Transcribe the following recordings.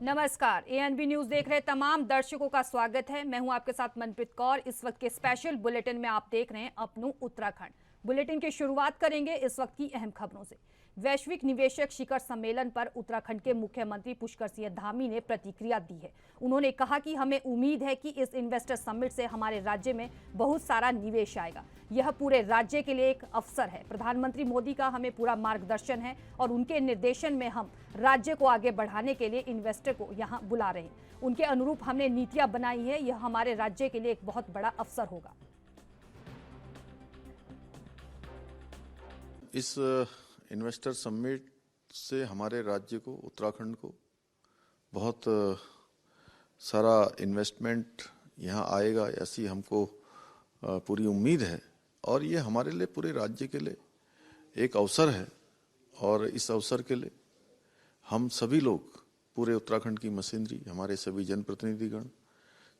नमस्कार, ANB news देख रहे तमाम दर्शकों का स्वागत है। मैं हूं आपके साथ मनप्रीत कौर। इस वक्त के स्पेशल बुलेटिन में आप देख रहे हैं अपनू उत्तराखंड। बुलेटिन की शुरुआत करेंगे इस वक्त की अहम खबरों से। वैश्विक निवेशक शिखर सम्मेलन पर उत्तराखंड के मुख्यमंत्री पुष्कर सिंह धामी ने प्रतिक्रिया दी है। उन्होंने कहा कि हमें उम्मीद है कि इस इन्वेस्टर समिट से हमारे राज्य में बहुत सारा निवेश आएगा। यह पूरे राज्य के लिए एक अवसर है। प्रधानमंत्री मोदी का हमें पूरा मार्गदर्शन है और उनके निर्देशन में हम राज्य को आगे बढ़ाने के लिए इन्वेस्टर को यहाँ बुला रहे हैं। उनके अनुरूप हमने नीतियां बनाई है। यह हमारे राज्य के लिए एक बहुत बड़ा अवसर होगा। इस इन्वेस्टर समिट से हमारे राज्य को, उत्तराखंड को बहुत सारा इन्वेस्टमेंट यहाँ आएगा, ऐसी हमको पूरी उम्मीद है। और ये हमारे लिए, पूरे राज्य के लिए एक अवसर है। और इस अवसर के लिए हम सभी लोग, पूरे उत्तराखंड की मशीनरी, हमारे सभी जनप्रतिनिधिगण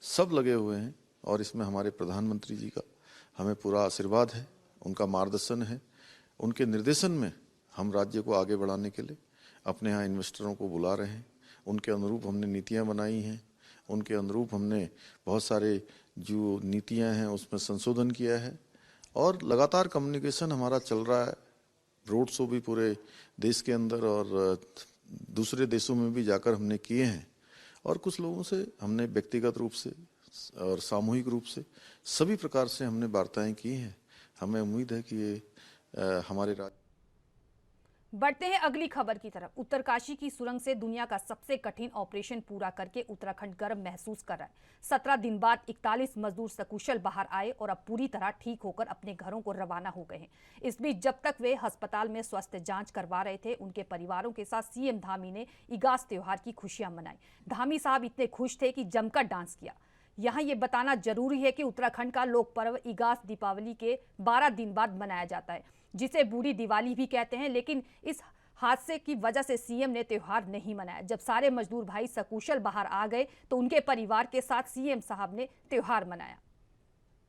सब लगे हुए हैं। और इसमें हमारे प्रधानमंत्री जी का हमें पूरा आशीर्वाद है, उनका मार्गदर्शन है। उनके निर्देशन में हम राज्य को आगे बढ़ाने के लिए अपने यहाँ इन्वेस्टरों को बुला रहे हैं। उनके अनुरूप हमने नीतियाँ बनाई हैं। उनके अनुरूप हमने बहुत सारे जो नीतियाँ हैं उसमें संशोधन किया है। और लगातार कम्युनिकेशन हमारा चल रहा है। रोड शो भी पूरे देश के अंदर और दूसरे देशों में भी जाकर हमने किए हैं। और कुछ लोगों से हमने व्यक्तिगत रूप से और सामूहिक रूप से सभी प्रकार से हमने वार्ताएं की हैं। हमें उम्मीद है कि ये हमारे राज्य। बढ़ते हैं अगली खबर की तरफ। उत्तरकाशी की सुरंग से दुनिया का सबसे कठिन ऑपरेशन पूरा करके उत्तराखंड गर्व महसूस कर रहा है। 17 दिन बाद 41 मजदूर सकुशल बाहर आए और अब पूरी तरह ठीक होकर अपने घरों को रवाना हो गए हैं। इस बीच जब तक वे अस्पताल में स्वास्थ्य जांच करवा रहे थे, उनके परिवारों के साथ सीएम धामी ने इगास त्योहार की खुशियां मनाई। धामी साहब इतने खुश थे कि जमकर डांस किया। यहाँ ये बताना जरूरी है कि उत्तराखंड का लोक पर्व इगास दीपावली के 12 दिन बाद मनाया जाता है, जिसे बूढ़ी दिवाली भी कहते हैं। लेकिन इस हादसे की वजह से सीएम ने त्योहार नहीं मनाया। जब सारे मजदूर भाई सकुशल बाहर आ गए तो उनके परिवार के साथ सीएम साहब ने त्योहार मनाया।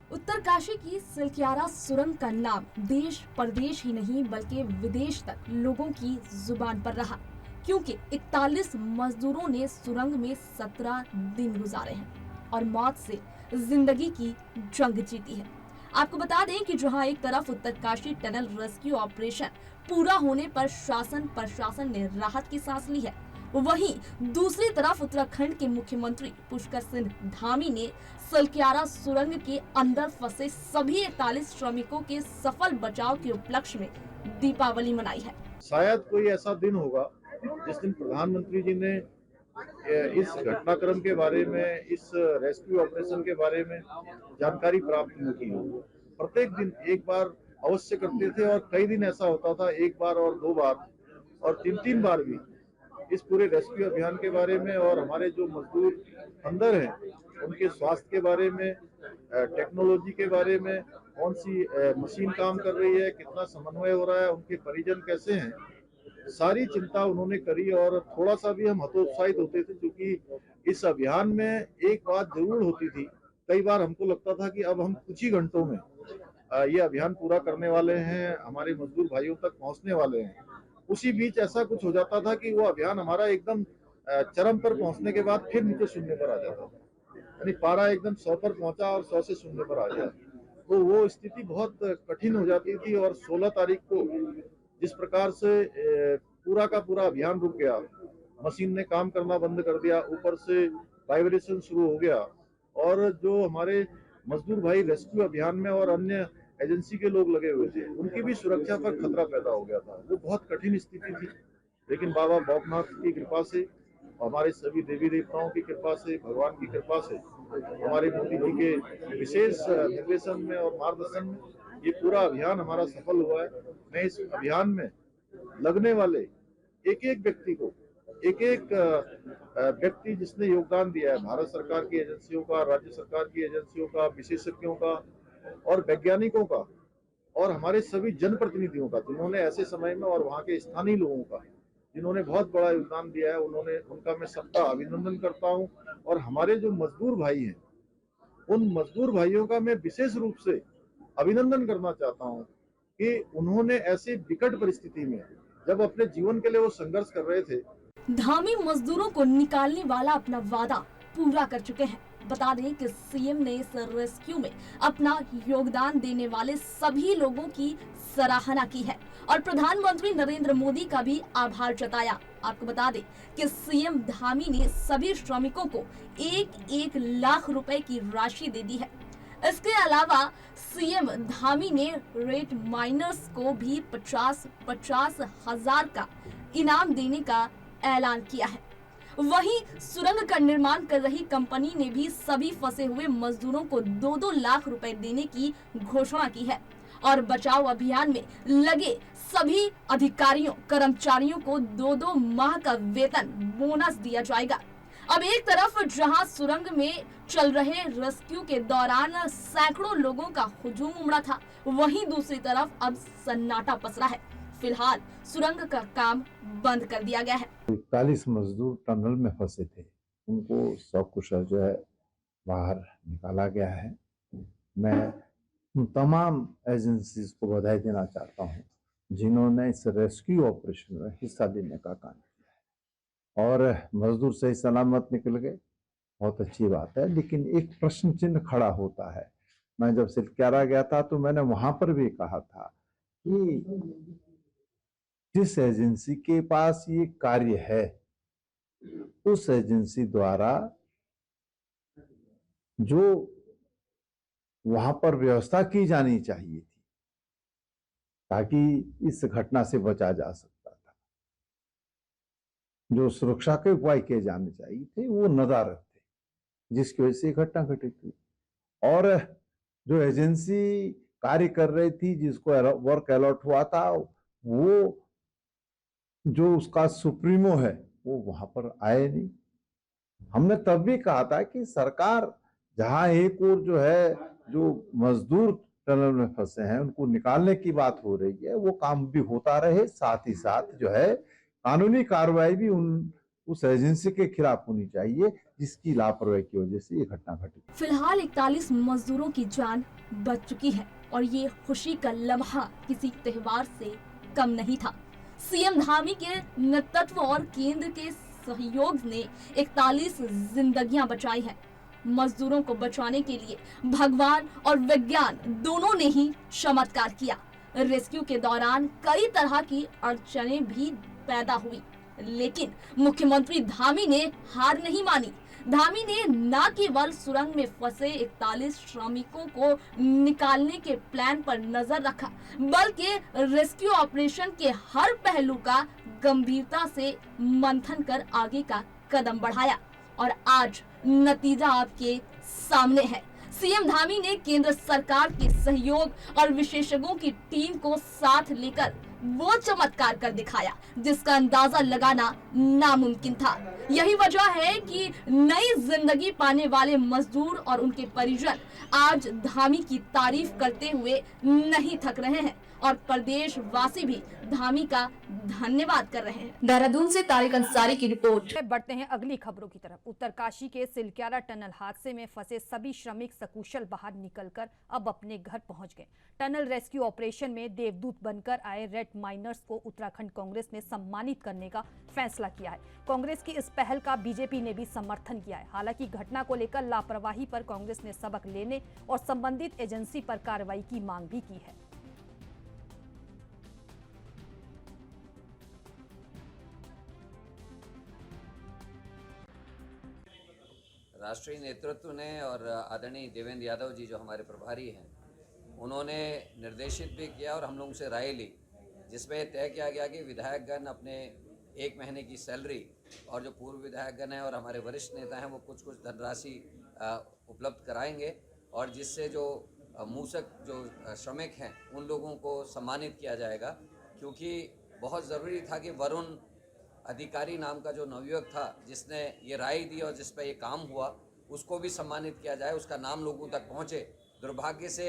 उत्तरकाशी की सिलक्यारा सुरंग का नाम देश परदेश ही नहीं बल्कि विदेश तक लोगों की जुबान पर रहा, क्योंकि 41 मजदूरों ने सुरंग में 17 दिन गुजारे हैं और मौत से जिंदगी की जंग जीती है। आपको बता दें कि जहां एक तरफ उत्तरकाशी टनल रेस्क्यू ऑपरेशन पूरा होने पर शासन प्रशासन ने राहत की सांस ली है, वहीं दूसरी तरफ उत्तराखंड के मुख्यमंत्री पुष्कर सिंह धामी ने सलक्यारा सुरंग के अंदर फंसे सभी 41 श्रमिकों के सफल बचाव के उपलक्ष्य में दीपावली मनाई है। शायद कोई ऐसा दिन होगा जिस दिन प्रधानमंत्री जी ने इस घटनाक्रम के बारे में, इस रेस्क्यू ऑपरेशन के बारे में जानकारी प्राप्त नहीं की हो। प्रत्येक दिन एक बार अवश्य करते थे और कई दिन ऐसा होता था, एक बार और 2 बार और 3 बार भी इस पूरे रेस्क्यू अभियान के बारे में और हमारे जो मजदूर अंदर हैं उनके स्वास्थ्य के बारे में, टेक्नोलॉजी के बारे में, कौन सी मशीन काम कर रही है, कितना समन्वय हो रहा है, उनके परिजन कैसे हैं, सारी चिंता उन्होंने करी। और थोड़ा सा भी हम हतोत्साहित होते थे, क्योंकि इस अभियान में एक बात जरूर होती थी, कई बार हमको लगता था कि अब हम कुछ ही घंटों में ये अभियान पूरा करने वाले हैं, हमारे मजदूर भाइयों तक पहुंचने वाले हैं। उसी बीच ऐसा कुछ हो जाता था कि वो अभियान हमारा एकदम चरम पर पहुंचने के बाद फिर नीचे शून्य पर आ जाता था। यानी पारा एकदम 100 पर पहुंचा और 100 से शून्य पर आ गया, तो वो स्थिति बहुत कठिन हो जाती थी। और 16 तारीख को जिस प्रकार से पूरा का पूरा अभियान रुक गया, मशीन ने काम करना बंद कर दिया, ऊपर से वाइब्रेशन शुरू हो गया, और जो हमारे मजदूर भाई रेस्क्यू अभियान में और अन्य एजेंसी के लोग लगे हुए थे, उनकी भी सुरक्षा पर खतरा पैदा हो गया था। वो बहुत कठिन स्थिति थी। लेकिन बाबा भौकनाथ की कृपा से, हमारे सभी देवी देवताओं की कृपा से, भगवान की कृपा से, हमारे मोदी जी के विशेष निर्देशन में और मार्गदर्शन में ये पूरा अभियान हमारा सफल हुआ है। मैं इस अभियान में लगने वाले एक एक व्यक्ति को, एक एक व्यक्ति जिसने योगदान दिया है, भारत सरकार की एजेंसियों का, राज्य सरकार की एजेंसियों का, विशेषज्ञों का और वैज्ञानिकों का, और हमारे सभी जनप्रतिनिधियों का, जिन्होंने ऐसे समय में, और वहाँ के स्थानीय लोगों का जिन्होंने बहुत बड़ा योगदान दिया है, उनका मैं सबका अभिनंदन करता हूँ। और हमारे जो मजदूर भाई हैं, उन मजदूर भाइयों का मैं विशेष रूप से अभिनंदन करना चाहता हूँ कि उन्होंने ऐसी विकट परिस्थिति में, जब अपने जीवन के लिए वो संघर्ष कर रहे थे, धामी मजदूरों को निकालने वाला अपना वादा पूरा कर चुके हैं। बता दें कि सीएम ने इस रेस्क्यू में अपना योगदान देने वाले सभी लोगों की सराहना की है और प्रधानमंत्री नरेंद्र मोदी का भी आभार जताया। आपको बता दें कि सीएम धामी ने सभी श्रमिकों को 1-1 लाख रुपए की राशि दे दी है। इसके अलावा सीएम धामी ने रेट माइनर्स को भी 50-50 हजार का इनाम देने का ऐलान किया है। वहीं सुरंग का निर्माण कर रही कंपनी ने भी सभी फंसे हुए मजदूरों को 2-2 लाख रुपए देने की घोषणा की है और बचाव अभियान में लगे सभी अधिकारियों कर्मचारियों को 2-2 माह का वेतन बोनस दिया जाएगा। अब एक तरफ जहां सुरंग में चल रहे रेस्क्यू के दौरान सैकड़ों लोगों का हुजूम उमड़ा था, वहीं दूसरी तरफ अब सन्नाटा पसरा है। फिलहाल सुरंग का काम बंद कर दिया गया है। 41 मजदूर टनल में फंसे थे, उनको सकुशल जो है बाहर निकाला गया है। मैं उन तमाम एजेंसीज को बधाई देना चाहता हूं जिन्होंने इस रेस्क्यू ऑपरेशन में हिस्सा लेने का काम किया है और मजदूर सही सलामत निकल गए, बहुत अच्छी बात है। लेकिन एक प्रश्न चिन्ह खड़ा होता है। मैं जब सिलक्यारा गया था तो मैंने वहां पर भी कहा था कि जिस एजेंसी के पास ये कार्य है उस एजेंसी द्वारा जो वहां पर व्यवस्था की जानी चाहिए थी ताकि इस घटना से बचा जा सकता था, जो सुरक्षा के उपाय किए जाने चाहिए थे वो नदारद थे, जिसकी वजह से ये घटना घटित हुई। और जो एजेंसी कार्य कर रही थी, जिसको वर्क अलॉट हुआ था, वो जो उसका सुप्रीमो है वो वहां पर आए नहीं। हमने तब भी कहा था कि सरकार जहां एक और जो है जो मजदूर टनल में फंसे हैं उनको निकालने की बात हो रही है, वो काम भी होता रहे, साथ ही साथ जो है कानूनी कार्रवाई भी उस एजेंसी के खिलाफ होनी चाहिए जिसकी लापरवाही की वजह से ये घटना घटी। फिलहाल 41 मजदूरों की जान बच चुकी है और ये खुशी का लम्हा किसी त्योहार से कम नहीं था। सीएम धामी के नेतृत्व और केंद्र के सहयोग ने 41 जिंदगियां बचाई हैं। मजदूरों को बचाने के लिए भगवान और विज्ञान दोनों ने ही चमत्कार किया। रेस्क्यू के दौरान कई तरह की अड़चनें भी पैदा हुई, लेकिन मुख्यमंत्री धामी ने हार नहीं मानी। धामी ने न केवल सुरंग में फंसे 41 श्रमिकों को निकालने के प्लान पर नजर रखा, बल्कि रेस्क्यू ऑपरेशन के हर पहलू का गंभीरता से मंथन कर आगे का कदम बढ़ाया और आज नतीजा आपके सामने है। सीएम धामी ने केंद्र सरकार के सहयोग और विशेषज्ञों की टीम को साथ लेकर वो चमत्कार कर दिखाया जिसका अंदाजा लगाना नामुमकिन था। यही वजह है कि नई जिंदगी पाने वाले मजदूर और उनके परिजन आज धामी की तारीफ करते हुए नहीं थक रहे हैं और प्रदेश वासी भी धामी का धन्यवाद कर रहे हैं। देहरादून से तारिक अंसारी की रिपोर्ट। बढ़ते हैं अगली खबरों की तरफ। उत्तरकाशी के सिलक्यारा टनल हादसे में फंसे सभी श्रमिक सकुशल बाहर निकलकर अब अपने घर पहुंच गए। टनल रेस्क्यू ऑपरेशन में देवदूत बनकर आए रेड माइनर्स को उत्तराखंड कांग्रेस ने सम्मानित करने का फैसला किया है। कांग्रेस की इस पहल का बीजेपी ने भी समर्थन किया है। हालांकि घटना को लेकर लापरवाही पर कांग्रेस ने सबक लेने और संबंधित एजेंसी पर कार्रवाई की मांग भी की है। राष्ट्रीय नेतृत्व ने और आदरणीय देवेंद्र यादव जी जो हमारे प्रभारी हैं, उन्होंने निर्देशित भी किया और हम लोगों से राय ली, जिसमें तय किया गया कि विधायकगण अपने 1 महीने की सैलरी और जो पूर्व विधायकगण हैं और हमारे वरिष्ठ नेता हैं वो कुछ धनराशि उपलब्ध कराएंगे और जिससे जो मूसक जो श्रमिक हैं उन लोगों को सम्मानित किया जाएगा, क्योंकि बहुत ज़रूरी था कि वरुण अधिकारी नाम का जो नवयुवक था जिसने ये राय दी और जिस पर ये काम हुआ उसको भी सम्मानित किया जाए, उसका नाम लोगों तक पहुँचे। दुर्भाग्य से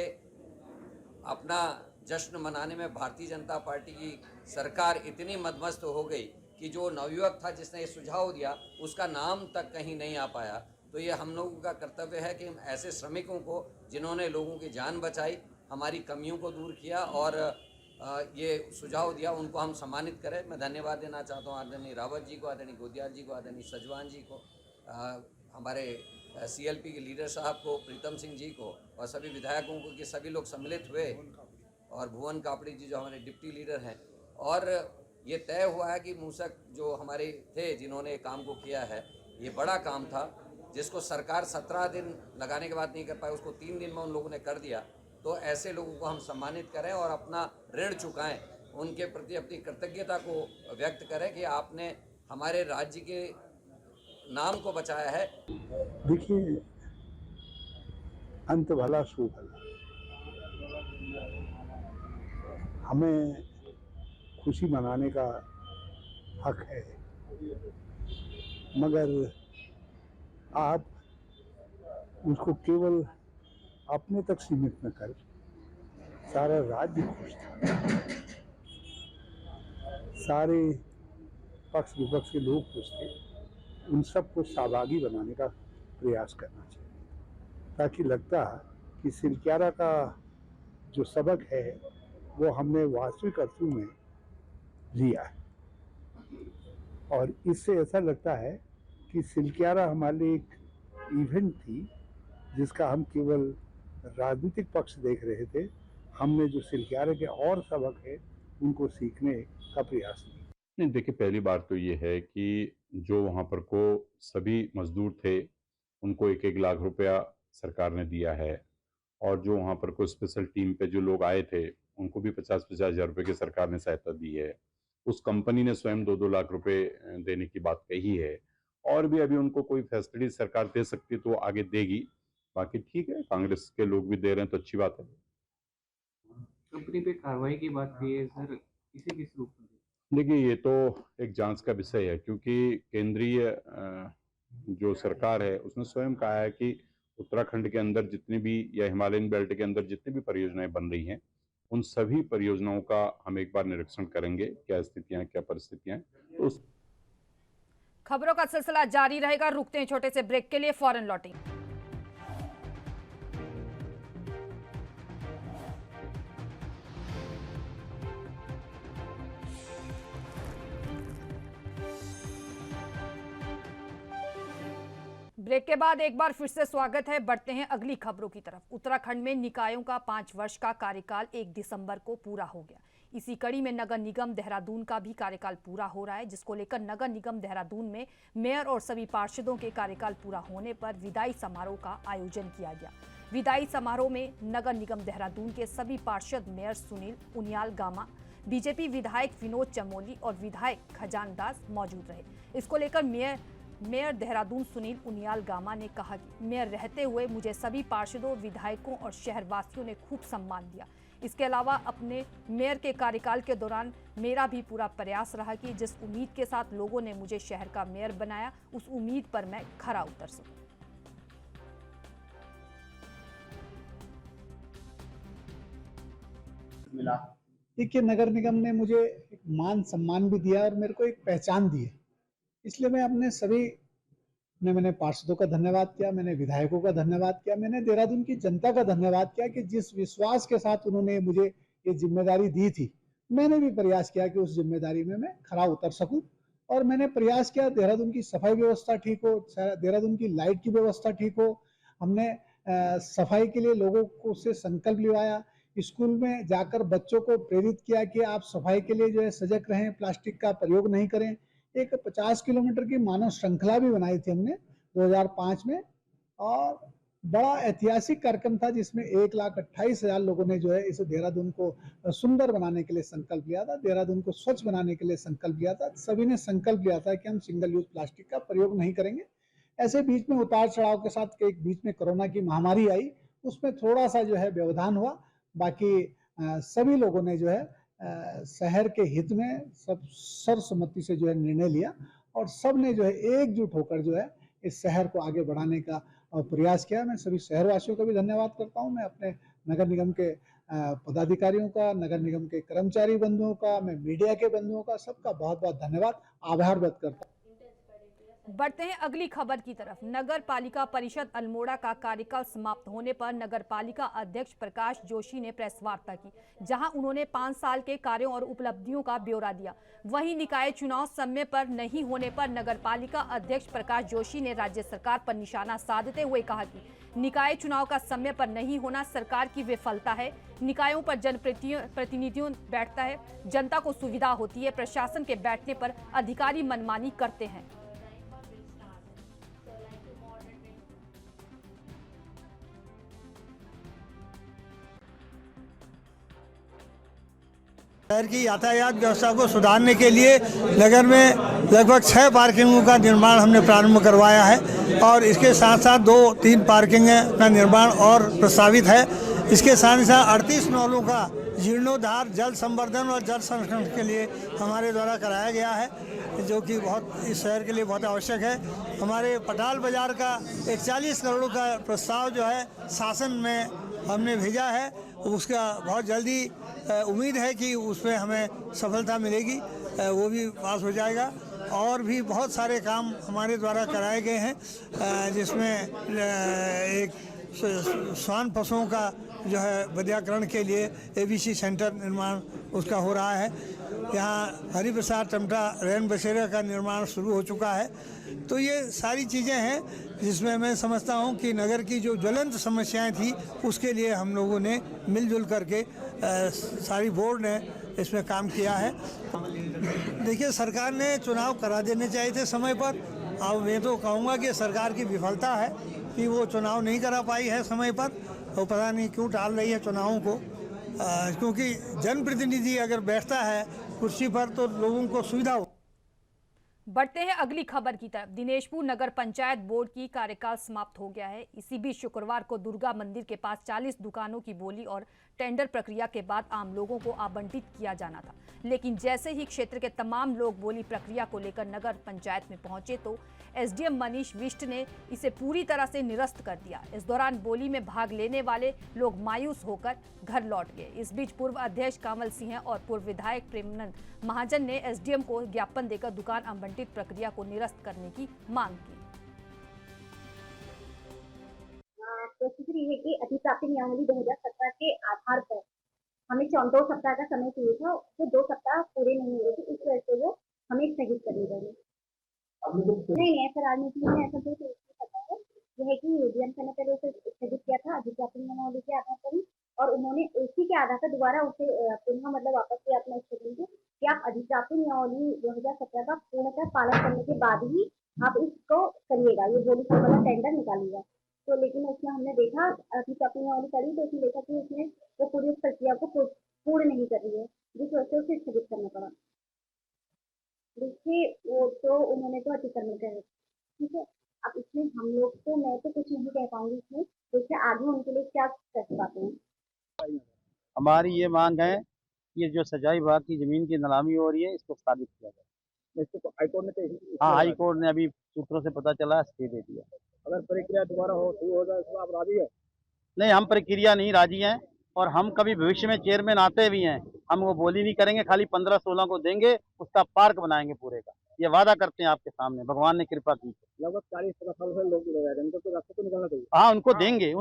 अपना जश्न मनाने में भारतीय जनता पार्टी की सरकार इतनी मदमस्त हो गई कि जो नवयुवक था जिसने ये सुझाव दिया उसका नाम तक कहीं नहीं आ पाया। तो ये हम लोगों का कर्तव्य है कि हम ऐसे श्रमिकों को जिन्होंने लोगों की जान बचाई, हमारी कमियों को दूर किया और ये सुझाव दिया उनको हम सम्मानित करें। मैं धन्यवाद देना चाहता हूँ आदरणीय रावत जी को, आदरणीय गोदियाल जी को, आदरणीय सजवान जी को, हमारे CLP के लीडर साहब को, प्रीतम सिंह जी को, और सभी विधायकों को कि सभी लोग सम्मिलित हुए, और भुवन कापड़ी जी जो हमारे डिप्टी लीडर हैं। और ये तय हुआ है कि मूसक जो हमारे थे जिन्होंने काम को किया है, ये बड़ा काम था जिसको सरकार 17 दिन लगाने के बाद नहीं कर पाए, उसको 3 दिन में उन लोगों ने कर दिया। तो ऐसे लोगों को हम सम्मानित करें और अपना ऋण चुकाएं, उनके प्रति अपनी कृतज्ञता को व्यक्त करें कि आपने हमारे राज्य के नाम को बचाया है। देखिए, अंत भला सो भला। हमें खुशी मनाने का हक है, मगर आप उसको केवल अपने तक सीमित न कर, सारा राज्य खुश था, सारे पक्ष विपक्ष के लोग खुश थे, उन सबको सहभागी बनाने का प्रयास करना चाहिए, ताकि लगता कि सिलक्यारा का जो सबक है वो हमने वास्तविक अर्थों में लिया है। और इससे ऐसा लगता है कि सिलक्यारा हमारे लिए एक इवेंट थी जिसका हम केवल राजनीतिक पक्ष देख रहे थे। हमने जो सिलक्यारा के और सबक है उनको सीखने का प्रयास किया। नहीं, देखिए, पहली बात तो ये है कि जो वहाँ पर को सभी मजदूर थे उनको 1-1 लाख रुपया सरकार ने दिया है, और जो वहाँ पर को स्पेशल टीम पे जो लोग आए थे उनको भी 50-50 हज़ार रुपये की सरकार ने सहायता दी है। उस कंपनी ने स्वयं 2-2 लाख रुपए देने की बात कही है, और भी अभी उनको कोई फैसिलिटी सरकार दे सकती है तो वो आगे देगी। बाकी ठीक है, कांग्रेस के लोग भी दे रहे हैं तो अच्छी बात है। कंपनी पे कार्रवाई की बात की है सर, इसे किस रूप में? देखिए, ये तो एक जांच का विषय है, क्योंकि केंद्रीय जो सरकार है उसने स्वयं कहा है कि उत्तराखंड के अंदर जितनी भी या हिमालयन बेल्ट के अंदर जितनी भी परियोजनाएं बन रही हैं उन सभी परियोजनाओं का हम एक बार निरीक्षण करेंगे, क्या स्थितियां क्या परिस्थितियां हैं। तो खबरों का सिलसिला जारी रहेगा। रुकते हैं छोटे से ब्रेक के लिए, फौरन लौटेंगे। ब्रेक के बाद एक बार फिर से स्वागत है। बढ़ते हैं अगली खबरों की तरफ। उत्तराखंड में निकायों का 5 वर्ष का कार्यकाल 1 दिसंबर को पूरा हो गया। इसी कड़ी में नगर निगम देहरादून का भी कार्यकाल पूरा हो रहा है, जिसको लेकर नगर निगम देहरादून में मेयर और सभी पार्षदों के कार्यकाल पूरा होने पर विदाई समारोह का आयोजन किया गया। विदाई समारोह में नगर निगम देहरादून के सभी पार्षद मेयर सुनील उनियाल गामा, बीजेपी विधायक विनोद चमोली और विधायक खजान दास मौजूद रहे। इसको लेकर मेयर देहरादून सुनील उनियाल गामा ने कहा कि मेयर रहते हुए मुझे सभी पार्षदों, विधायकों और शहरवासियों ने खूब सम्मान दिया। इसके अलावा अपने मेयर के कार्यकाल के दौरान मेरा भी पूरा प्रयास रहा कि जिस उम्मीद के साथ लोगों ने मुझे शहर का मेयर बनाया, उस उम्मीद पर मैं खरा उतर सकूं। मिला। देखिए, नगर निगम ने मुझे एक मान सम्मान भी दिया और मेरे को एक पहचान दी है, इसलिए मैं अपने सभी मैंने पार्षदों का धन्यवाद किया, मैंने विधायकों का धन्यवाद किया, मैंने देहरादून की जनता का धन्यवाद किया कि जिस विश्वास के साथ उन्होंने मुझे ये जिम्मेदारी दी थी, मैंने भी प्रयास किया कि उस जिम्मेदारी में मैं खरा उतर सकूं। और मैंने प्रयास किया देहरादून की सफाई व्यवस्था ठीक हो, देहरादून की लाइट की व्यवस्था ठीक हो। हमने सफाई के लिए लोगों को से संकल्प लिवाया, स्कूल में जाकर बच्चों को प्रेरित किया कि आप सफाई के लिए जो है सजग रहें, प्लास्टिक का प्रयोग नहीं करें। एक 50 किलोमीटर की मानव श्रृंखला भी बनाई थी हमने 2005 में, और बड़ा ऐतिहासिक कार्यक्रम था जिसमें 1,28,000 लोगों ने जो है इस देहरादून को सुंदर बनाने के लिए संकल्प लिया था, देहरादून को स्वच्छ बनाने के लिए संकल्प लिया था। सभी ने संकल्प लिया था कि हम सिंगल यूज प्लास्टिक का प्रयोग नहीं करेंगे। ऐसे बीच में उतार चढ़ाव के साथ एक बीच में कोरोना की महामारी आई, उसमें थोड़ा सा जो है व्यवधान हुआ। बाकी सभी लोगों ने जो है शहर के हित में सब सर्वसम्मति से जो है निर्णय लिया, और सब ने जो है एकजुट होकर जो है इस शहर को आगे बढ़ाने का प्रयास किया। मैं सभी शहरवासियों का भी धन्यवाद करता हूं। मैं अपने नगर निगम के पदाधिकारियों का, नगर निगम के कर्मचारी बंधुओं का, मैं मीडिया के बंधुओं का, सबका बहुत बहुत धन्यवाद, आभार व्यक्त करता हूं। बढ़ते हैं अगली खबर की तरफ। नगर पालिका परिषद अल्मोड़ा का कार्यकाल समाप्त होने पर नगर पालिका अध्यक्ष प्रकाश जोशी ने प्रेस वार्ता की, जहां उन्होंने 5 साल के कार्यों और उपलब्धियों का ब्यौरा दिया। वहीं निकाय चुनाव समय पर नहीं होने पर नगर पालिका अध्यक्ष प्रकाश जोशी ने राज्य सरकार पर निशाना साधते हुए कहा कि निकाय चुनाव का समय पर नहीं होना सरकार की विफलता है। निकायों पर जनप्रतिनिधियों बैठता है, जनता को सुविधा होती है, प्रशासन के बैठने पर अधिकारी मनमानी करते हैं। शहर की यातायात व्यवस्था को सुधारने के लिए नगर में लगभग 6 पार्किंगों का निर्माण हमने प्रारंभ करवाया है और इसके साथ साथ 2-3 पार्किंग का निर्माण और प्रस्तावित है। इसके साथ ही साथ 38 नौलों का जीर्णोद्धार, जल संवर्धन और जल संरक्षण के लिए हमारे द्वारा कराया गया है, जो कि बहुत इस शहर के लिए बहुत आवश्यक है। हमारे पटाल बाजार का 41 करोड़ का प्रस्ताव जो है शासन में हमने भेजा है, उसका बहुत जल्दी उम्मीद है कि उसमें हमें सफलता मिलेगी, वो भी पास हो जाएगा। और भी बहुत सारे काम हमारे द्वारा कराए गए हैं, जिसमें एक श्वान पशुओं का जो है वैद्यकरण के लिए ABC सेंटर निर्माण उसका हो रहा है। यहाँ हरिप्रसाद टमटा रैन बसेरा का निर्माण शुरू हो चुका है। तो ये सारी चीज़ें हैं जिसमें मैं समझता हूँ कि नगर की जो ज्वलंत समस्याएं थी उसके लिए हम लोगों ने मिलजुल करके सारी बोर्ड ने इसमें काम किया है। देखिए, सरकार ने चुनाव करा देने चाहिए थे समय पर। अब मैं तो कहूँगा कि सरकार की विफलता है कि वो चुनाव नहीं करा पाई है समय पर, और पता नहीं क्यों टाल रही है चुनावों को, क्योंकि जनप्रतिनिधि अगर बैठता है कुर्सी पर तो लोगों को सुविधा हो। बढ़ते हैं अगली खबर की तरफ। दिनेशपुर नगर पंचायत बोर्ड की कार्यकाल समाप्त हो गया है। इसी बीच शुक्रवार को दुर्गा मंदिर के पास 40 दुकानों की बोली और टेंडर प्रक्रिया के बाद आम लोगों को आवंटित किया जाना था, लेकिन जैसे ही क्षेत्र के तमाम लोग बोली प्रक्रिया को लेकर नगर पंचायत में पहुंचे तो SDM मनीष विष्ट ने इसे पूरी तरह से निरस्त कर दिया। इस दौरान बोली में भाग लेने वाले लोग मायूस होकर घर लौट गए। इस बीच पूर्व अध्यक्ष कांवल सिंह और पूर्व विधायक प्रेमनंद महाजन ने SDM को ज्ञापन देकर दुकान आवंटित प्रक्रिया को निरस्त करने की मांग की। परिस्थिति है कि अधिप्राप्ति नियमावली 2017 के आधार पर हमें 2 सप्ताह का समय चाहिए था, तो 2 सप्ताह पूरे नहीं हुए थे, इस वजह से वो हमें स्थगित करनी पड़ी। नहीं, ऐसा राजनीति में ऐसा कोई पता है, यह है कि UDM ने पहले उसे स्थगित किया था अधिप्राप्ति नियमावली के आधार पर ही, और उन्होंने उसी के आधार पर दोबारा उसे पुनः मतलब वापस किया अपना स्टेटमेंट को कि आप अधिप्राप्ति नियमावली 2017 का पूर्णतः पालन करने के बाद ही आप इसको करिएगा, ये बोली का वाला टेंडर निकालिएगा। तो लेकिन उसमें हमने देखा अधिप्राप्ति नियमावली करी तो उसमें देखा कि उसने वो पूरी प्रक्रिया को पूर्ण नहीं कर रही है, जिस वजह से उसे स्थगित करना पड़ा। देखिए, वो तो उन्होंने तो अतिक्रमण कर, ठीक है। अब इसमें हम लोग तो, मैं तो कुछ नहीं कह पाऊंगी इसमें, देखिए आगे उनके लिए क्या कर पाते हैं। हमारी ये मांग है कि ये जो सजाई विभाग की जमीन की नीलामी हो रही है इसको स्थापित किया जाए। इसको हाईकोर्ट ने तो हाँ, हाई कोर्ट ने अभी सूत्रों से पता चला स्टे दे दिया। अगर प्रक्रिया दोबारा शुरू हो जाए इसमें आप राजी है? नहीं, हम प्रक्रिया नहीं राजी हैं, और हम कभी भविष्य में चेयरमैन आते भी हैं, हम वो बोली नहीं करेंगे, खाली 15-16 को देंगे, उसका पार्क बनाएंगे पूरे का, ये वादा करते हैं आपके सामने, भगवान ने कृपा की। लगभग 40-50 साल से लोग रह रहे हैं, इनको तो रास्ते को निकालना चाहिए। हाँ, उनको देंगे,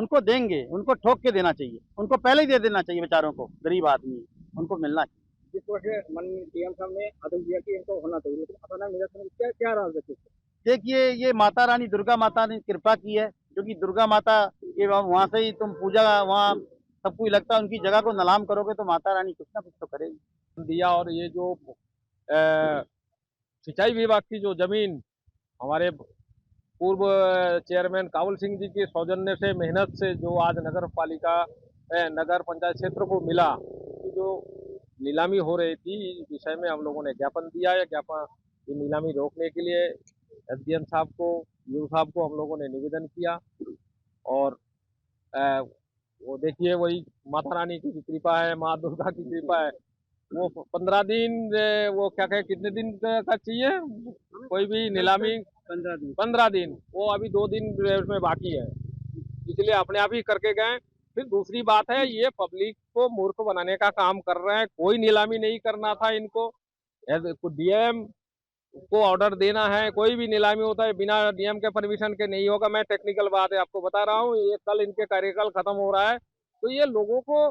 उनको ठोक के देना चाहिए, उनको पहले ही दे देना चाहिए, बेचारों को, गरीब आदमी उनको मिलना चाहिए। जिस वजह माननीय DM साहब ने आदेश दिया कि इनको होना चाहिए, लेकिन पता नहीं मेरा क्या राज है। देखिए, ये माता रानी दुर्गा माता ने कृपा की है, क्योंकि दुर्गा माता के वहाँ से ही तुम पूजा, वहाँ सबको लगता है उनकी जगह को नीलाम करोगे तो माता रानी कुछ ना कुछ तो करेगी दिया। और ये जो सिंचाई विभाग की जो जमीन हमारे पूर्व चेयरमैन कांवल सिंह जी के सौजन्य से, मेहनत से जो आज नगर पंचायत क्षेत्र को मिला, तो जो नीलामी हो रही थी इस विषय में हम लोगों ने ज्ञापन दिया है। ये नीलामी रोकने के लिए SDM साहब को, यूँ साहब को हम लोगों ने निवेदन किया, और वो देखिए वही माता रानी की कृपा है, माँ दुर्गा की कृपा है। वो 15 दिन, वो क्या कहे कितने दिन का चाहिए कोई भी नीलामी? 15 दिन, वो अभी 2 दिन उसमें बाकी है, इसलिए अपने आप ही करके गए। फिर दूसरी बात है, ये पब्लिक को मूर्ख बनाने का काम कर रहे हैं। कोई नीलामी नहीं करना था इनको। DM को ऑर्डर देना है, कोई भी नीलामी होता है बिना डीएम के परमिशन के नहीं होगा। मैं टेक्निकल बात है आपको बता रहा हूँ, ये कल इनके कार्यकाल खत्म हो रहा है, तो ये लोगों को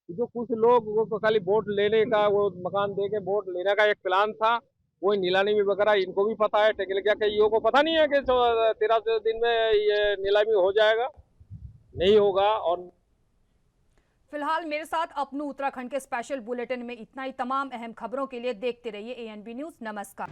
जो कुछ लोग वो खाली वोट लेने का, वो मकान दे के वोट लेने का एक प्लान था, वो नीलामी वगैरह इनको भी पता है, टेक्निकल के ईओ को पता नहीं है कि 13 दिन में ये नीलामी हो जाएगा, नहीं होगा। और फिलहाल मेरे साथ अपनू उत्तराखंड के स्पेशल बुलेटिन में इतना ही। तमाम अहम खबरों के लिए देखते रहिए ANB न्यूज़। नमस्कार।